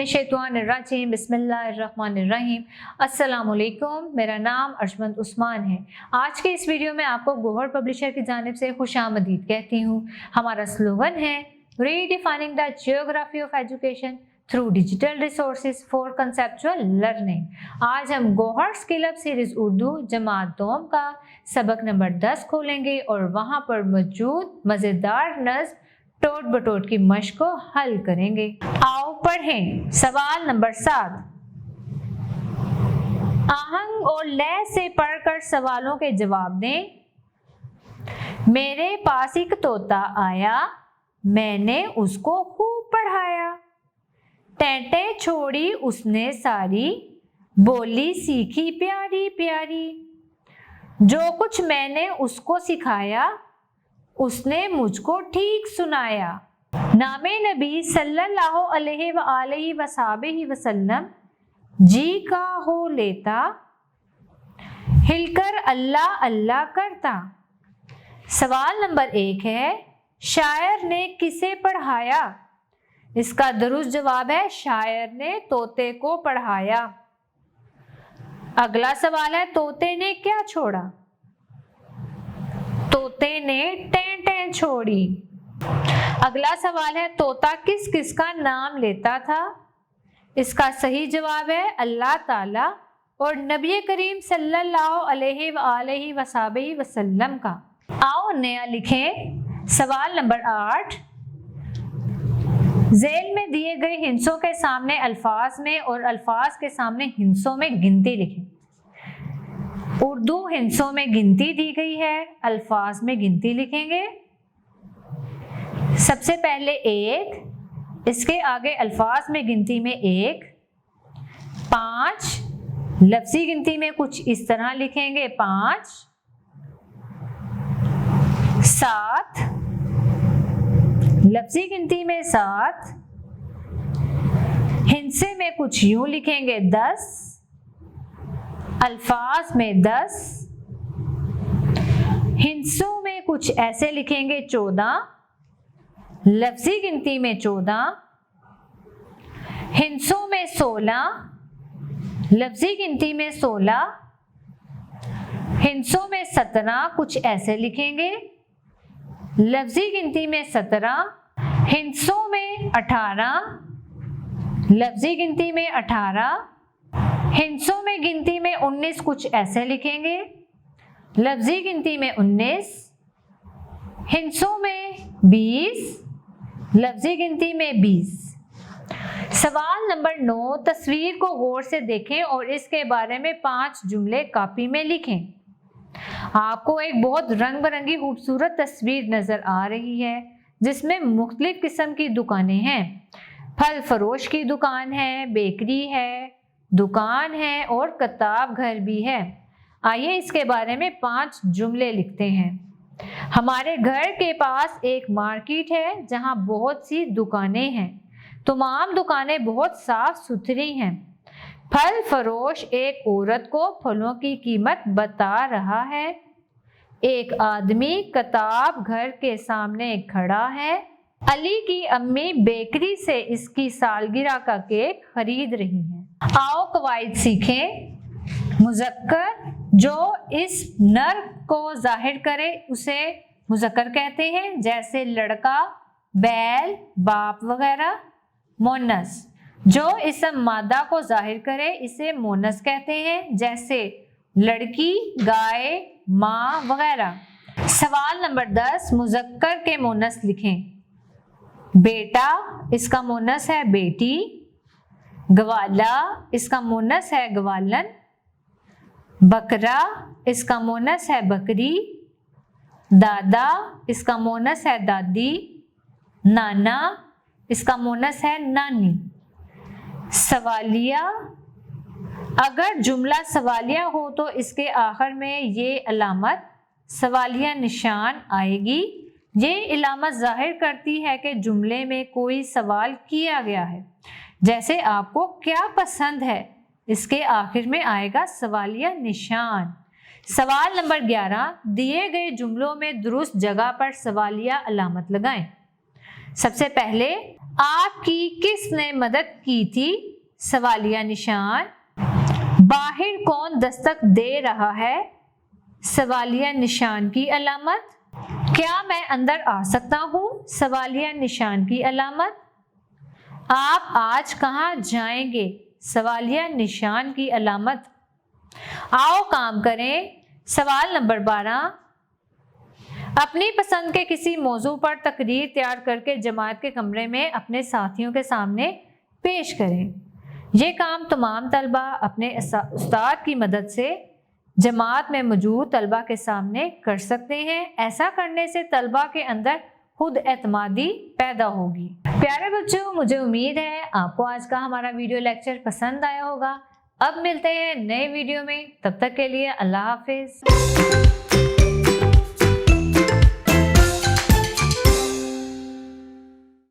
मिनश्शैतानिर्रजीम बिस्मिल्लाहिर्रहमानिर्रहीम। अस्सलामुअलैकुम, मेरा नाम अर्जमंद उस्मान है। आज के इस वीडियो में आपको गौहर पब्लिशर की जानिब से खुशामदीद कहती हूँ। हमारा स्लोगन है redefining the geography of education through digital resources for conceptual learning. आज हम Gauhar skill up series Urdu जमात दोम का सबक नंबर 10 खोलेंगे और वहाँ पर मौजूद मज़ेदार नज़्म टोट बटोट की मश्क को हल करेंगे। आओ पढ़ें। सवाल नंबर 7। आहंग और लय से पढ़कर सवालों के जवाब दें। मेरे पास एक तोता आया, मैंने उसको खूब पढ़ाया। टेंटे छोड़ी उसने सारी, बोली सीखी प्यारी प्यारी। जो कुछ मैंने उसको सिखाया, उसने मुझको ठीक सुनाया। नामे नबी सल्लल्लाहु अलैहि वसल्लम जी का हो लेता, हिलकर अल्लाह अल्लाह करता। सवाल नंबर 1 है, शायर ने किसे पढ़ाया? इसका दुरुस्त जवाब है शायर ने तोते को पढ़ाया। अगला सवाल है, तोते ने क्या छोड़ा? तोते ने टें छोड़ी। अगला सवाल है, तोता किस किस का नाम लेता था? इसका सही जवाब है अल्लाह ताला और नबी करीम सल्लल्लाहु अलैहि वसल्लम का। आओ नया लिखें। सवाल नंबर 8। झेल में दिए गए हिंसों के सामने अल्फाज में और अल्फाज के सामने हिंसों में गिनती लिखें। उर्दू हिंसों में गिनती दी गई है, अल्फाज में गिनती लिखेंगे। सबसे पहले 1, इसके आगे अल्फाज में गिनती में 1, 5, लफ्जी गिनती में कुछ इस तरह लिखेंगे 5, 7, लफ्जी गिनती में 7, हिंसे में कुछ यूं लिखेंगे 10, अल्फाज में 10, हिंसों में कुछ ऐसे लिखेंगे 14, लफ्जी गिनती में 14, हिंसों में 16, लफ्जी गिनती में 16, हिंसों में 17 कुछ ऐसे लिखेंगे, लफ्जी गिनती में 17, हिंसों में 18, लफ्जी गिनती में 18, हिंसों में गिनती में 19 कुछ ऐसे लिखेंगे, लफ्जी गिनती में 19, हिंसों में 20, लफ्जी गिनती में 20। सवाल नंबर 9। तस्वीर को गौर से देखें और इसके बारे में 5 जुमले कॉपी में लिखें। आपको एक बहुत रंग बिरंगी खूबसूरत तस्वीर नजर आ रही है जिसमें मुख्तलिफ किस्म की दुकानें हैं। फल फरोश की दुकान है, बेकरी है, दुकान है और किताब घर भी है। आइए इसके बारे में 5 जुमले लिखते हैं। हमारे घर के पास एक मार्केट है जहां बहुत सी दुकानें हैं। तमाम दुकानें बहुत साफ सुथरी हैं। फल फरोश एक औरत को फलों की कीमत बता रहा है। एक आदमी किताब घर के सामने खड़ा है। अली की अम्मी बेकरी से इसकी सालगिरह का केक खरीद रही हैं। आओ कवायद सीखें। मुज़क्कर जो इस नर को जाहिर करे उसे मुज़क्कर कहते हैं, जैसे लड़का, बैल, बाप वगैरह। मोनस जो इसम मादा को जाहिर करे इसे मोनस कहते हैं, जैसे लड़की, गाय, माँ वगैरह। सवाल नंबर 10। मुज़क्कर के मोनस लिखें। बेटा इसका मोनस है बेटी। ग्वाला इसका मोनस है ग्वालन। बकरा इसका मोनस है बकरी। दादा इसका मोनस है दादी। नाना इसका मोनस है नानी। सवालिया अगर जुमला सवालिया हो तो इसके आखिर में ये अलामत सवालिया निशान आएगी। ये इलामत जाहिर करती है कि जुमले में कोई सवाल किया गया है, जैसे आपको क्या पसंद है, इसके आखिर में आएगा सवालिया निशान। सवाल नंबर 11। दिए गए जुमलों में दुरुस्त जगह पर सवालिया अलामत लगाएं। सबसे पहले आपकी किसने मदद की थी? सवालिया निशान। बाहर कौन दस्तक दे रहा है? सवालिया निशान की अलामत। क्या मैं अंदर आ सकता हूँ? सवालिया निशान की अलामत। आप आज कहाँ जाएंगे? सवालिया निशान की अलामत। आओ काम करें। सवाल नंबर 12, अपनी पसंद के किसी मौजू पर तकरीर तैयार करके जमात के कमरे में अपने साथियों के सामने पेश करें। ये काम तमाम तलबा अपने उस्ताद की मदद से जमात में मौजूद तलबा के सामने कर सकते हैं। ऐसा करने से तलबा के अंदर खुद एतमादी पैदा होगी। प्यारे बच्चों, मुझे उम्मीद है आपको आज का हमारा वीडियो लेक्चर पसंद आया होगा। अब मिलते हैं नए वीडियो में, तब तक के लिए अल्लाह हाफिज।